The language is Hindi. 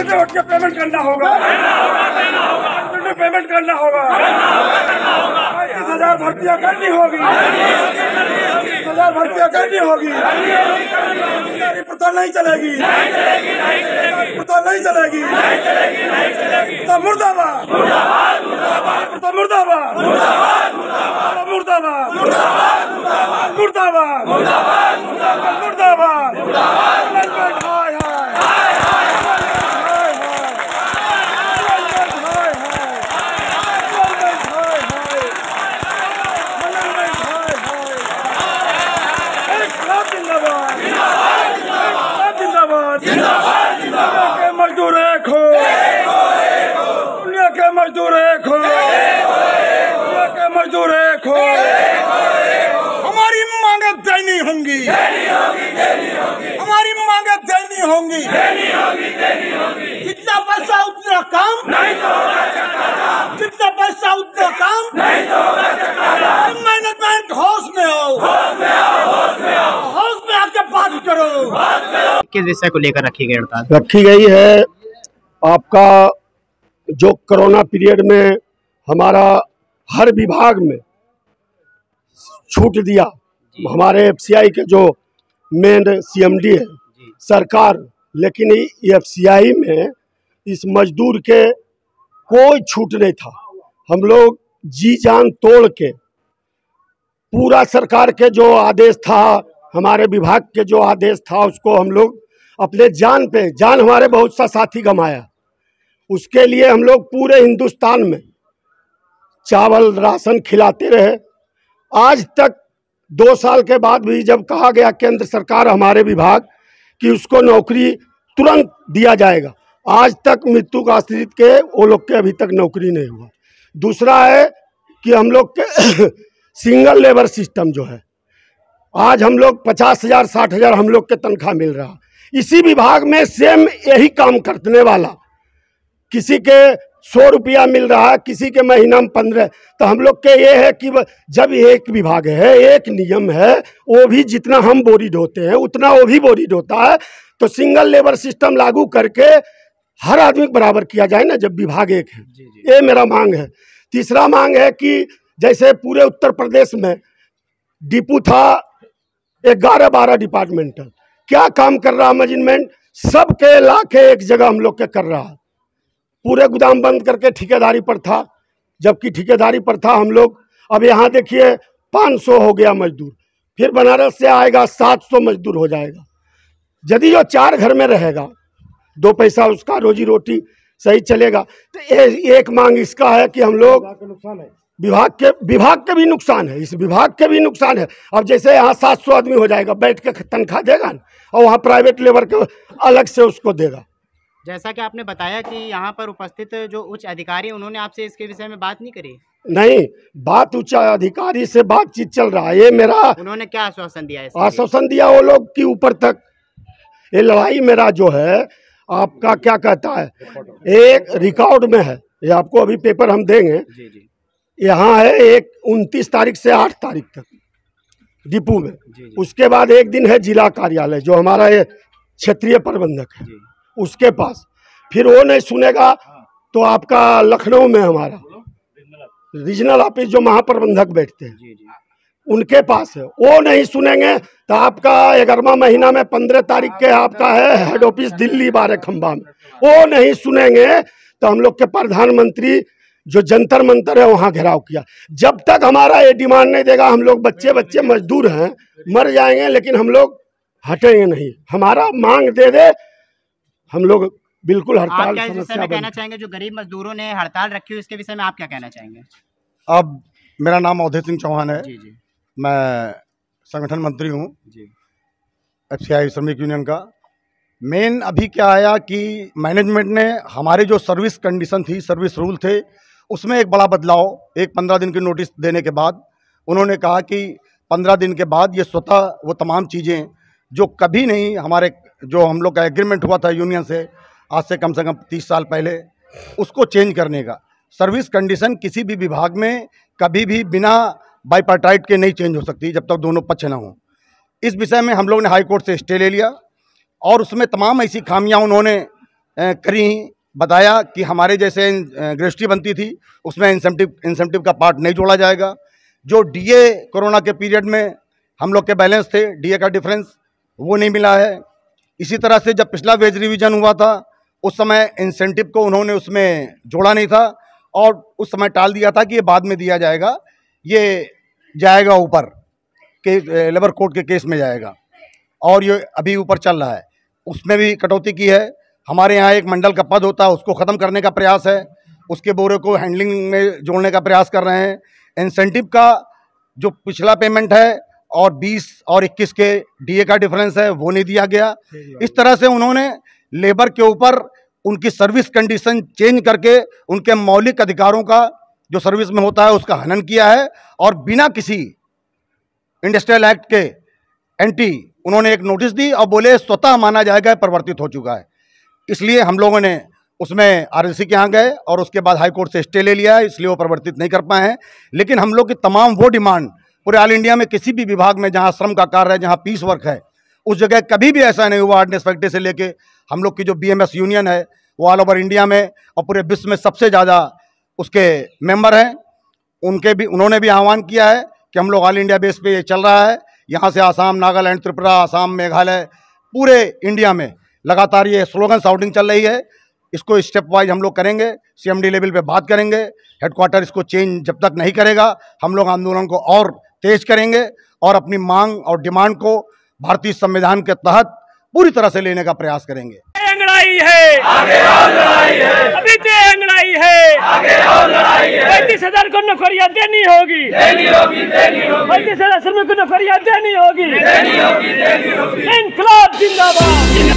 पे उठ के पेमेंट करना होगा, पेमेंट करना होगा। 35,000 भर्तियाँ करनी होगी, 35,000 भर्तियाँ करनी होगी। पता नहीं चलेगी, पता नहीं चलेगी। तो मुर्दाबाद, तो मुर्दाबाद, मुर्दाबाद, मुर्दाबाद, मुर्दाबाद। मजदूर एक हो, दुनिया के मजदूर एक हो, दुनिया के मजदूर एक हो। हमारी मांगे देनी होंगी, हमारी मांगे देनी होंगी। जितना पैसा उतना काम, जितना पैसा उतना काम। मैनेजमेंट होश में आओ, होश में आके बात करो। किस विषय को लेकर रखी गई हड़ताल? रखी गई है आपका जो कोरोना पीरियड में हमारा हर विभाग में छूट दिया, हमारे एफसीआई के जो मेन सीएमडी है सरकार, लेकिन एफसीआई में इस मजदूर के कोई छूट नहीं था। हम लोग जी जान तोड़ के पूरा सरकार के जो आदेश था, हमारे विभाग के जो आदेश था, उसको हम लोग अपने जान पे जान, हमारे बहुत सा साथी गंवाया। उसके लिए हम लोग पूरे हिंदुस्तान में चावल राशन खिलाते रहे। आज तक 2 साल के बाद भी जब कहा गया केंद्र सरकार हमारे विभाग कि उसको नौकरी तुरंत दिया जाएगा, आज तक मृत्यु का आश्रित के वो लोग के अभी तक नौकरी नहीं हुआ। दूसरा है कि हम लोग के सिंगल लेबर सिस्टम जो है, आज हम लोग 50,000 60,000 हम लोग के तनख्वाह मिल रहा। इसी विभाग में सेम यही काम करने वाला किसी के 100 रुपया मिल रहा है, किसी के महीना में 15। तो हम लोग के ये है कि जब एक विभाग है, एक नियम है, वो भी जितना हम बोरी ढोते हैं उतना वो भी बोरी ढोता है, तो सिंगल लेबर सिस्टम लागू करके हर आदमी बराबर किया जाए ना, जब विभाग एक है। ये मेरा मांग है। तीसरा मांग है कि जैसे पूरे उत्तर प्रदेश में डिपू था 11-12 डिपार्टमेंटल, क्या काम कर रहा मैनेजमेंट, सबके लाके एक जगह हम लोग के कर रहा। पूरे गोदाम बंद करके ठेकेदारी पर था, जबकि ठेकेदारी पर था हम लोग। अब यहाँ देखिए 500 हो गया मजदूर, फिर बनारस से आएगा 700 मजदूर हो जाएगा। यदि जो 4 घर में रहेगा, 2 पैसा उसका रोजी रोटी सही चलेगा। तो एक मांग इसका है कि हम लोग विभाग के भी नुकसान है, इस विभाग के भी नुकसान है। अब जैसे यहाँ 700 आदमी हो जाएगा, बैठ के तनख्वाह देगा ना, और वहाँ प्राइवेट लेबर के अलग से उसको देगा। जैसा कि आपने बताया कि यहाँ पर उपस्थित जो उच्च अधिकारी, उन्होंने आपसे इसके विषय में बात नहीं करी? नहीं, बात उच्च अधिकारी से बातचीत चल रहा है। ये मेरा, उन्होंने क्या आश्वासन दिया है? आश्वासन दिया वो लोग कि ऊपर तक ये लड़ाई मेरा जो है आपका क्या कहता है, एक रिकॉर्ड में है, ये आपको अभी पेपर हम देंगे। यहाँ है एक 29 तारीख से 8 तारीख तक डिपू में। उसके बाद एक दिन है जिला कार्यालय, जो हमारा ये क्षेत्रीय प्रबंधक है, उसके पास। फिर वो नहीं सुनेगा तो आपका लखनऊ में हमारा रीजनल ऑफिस जो महाप्रबंधक बैठते हैं उनके पास है, वो नहीं सुनेंगे तो आपका 11वां महीना में 15 तारीख के आपका है हेड ऑफिस दिल्ली 12 खंबा में, वो नहीं सुनेंगे तो हम लोग के प्रधानमंत्री जो जंतर मंतर है वहाँ घेराव किया। जब तक हमारा ये डिमांड नहीं देगा, हम लोग बच्चे मजदूर हैं, मर जाएंगे, लेकिन हम लोग हटेंगे नहीं। हमारा मांग दे दे, हम लोग बिल्कुल हड़ताल समस्या। कहना चाहेंगे जो गरीब मजदूरों ने हड़ताल रखी हुई, इसके विषय में आप क्या कहना चाहेंगे? अब मेरा नाम अवधेश सिंह चौहान है। मैं संगठन मंत्री हूँ एफसीआई श्रमिक यूनियन का। मेन अभी क्या आया कि मैनेजमेंट ने हमारे जो सर्विस कंडीशन थी, सर्विस रूल थे, उसमें एक बड़ा बदलाव। एक 15 दिन की नोटिस देने के बाद उन्होंने कहा कि 15 दिन के बाद ये स्वतः वो तमाम चीज़ें जो कभी नहीं, हमारे जो हम लोग का एग्रीमेंट हुआ था यूनियन से आज से कम 30 साल पहले, उसको चेंज करने का। सर्विस कंडीशन किसी भी विभाग में कभी भी बिना बाइपार्टाइट के नहीं चेंज हो सकती जब तक दोनों पक्ष ना हो। इस विषय में हम लोग ने हाई कोर्ट से स्टे ले लिया और उसमें तमाम ऐसी खामियां उन्होंने करी, बताया कि हमारे जैसे ग्रेजुएटी बनती थी उसमें इंसेंटिव का पार्ट नहीं जोड़ा जाएगा। जो डीए कोरोना के पीरियड में हम लोग के बैलेंस थे, डीए का डिफरेंस वो नहीं मिला है। इसी तरह से जब पिछला वेज रिवीजन हुआ था उस समय इंसेंटिव को उन्होंने उसमें जोड़ा नहीं था और उस समय टाल दिया था कि ये बाद में दिया जाएगा, ये जाएगा ऊपर के लेबर कोर्ट के केस में जाएगा और ये अभी ऊपर चल रहा है। उसमें भी कटौती की है। हमारे यहाँ एक मंडल का पद होता है, उसको ख़त्म करने का प्रयास है, उसके बोरे को हैंडलिंग में जोड़ने का प्रयास कर रहे हैं। इंसेंटिव का जो पिछला पेमेंट है और 20 और 21 के डीए का डिफरेंस है वो नहीं दिया गया। इस तरह से उन्होंने लेबर के ऊपर उनकी सर्विस कंडीशन चेंज करके उनके मौलिक अधिकारों का जो सर्विस में होता है उसका हनन किया है और बिना किसी इंडस्ट्रियल एक्ट के एंटी उन्होंने एक नोटिस दी और बोले स्वतः माना जाएगा परिवर्तित हो चुका है। इसलिए हम लोगों ने उसमें आरएलसी के यहाँ गए और उसके बाद हाई कोर्ट से स्टे ले लिया है, इसलिए वो परिवर्तित नहीं कर पाए हैं। लेकिन हम लोग की तमाम वो डिमांड पूरे ऑल इंडिया में किसी भी विभाग में जहाँ श्रम का कार्य है, जहाँ पीस वर्क है, उस जगह कभी भी ऐसा नहीं हुआ। आर्डनेस फैक्ट्री से लेके हम लोग की जो बीएमएस यूनियन है वो ऑल ओवर इंडिया में और पूरे विश्व में सबसे ज़्यादा उसके मेंबर हैं। उन्होंने भी आह्वान किया है कि हम लोग ऑल इंडिया बेस पे ये चल रहा है। यहाँ से आसाम, नागालैंड, त्रिपुरा, आसाम, मेघालय, पूरे इंडिया में लगातार ये स्लोगन साउंडिंग चल रही है। इसको स्टेप वाइज हम लोग करेंगे, सीएमडी लेवल पे बात करेंगे। हेडक्वार्टर इसको चेंज जब तक नहीं करेगा हम लोग आंदोलन को और तेज करेंगे और अपनी मांग और डिमांड को भारतीय संविधान के तहत पूरी तरह से लेने का प्रयास करेंगे। अंगड़ाई है, आगे और लड़ाई है, अभी तो अंगड़ाई है, आगे और लड़ाई है। 35,000 को नौकरियां देनी होगी, 35,000 श्रमिकों को नौकरियां देनी होगी। इंकलाब जिंदाबाद।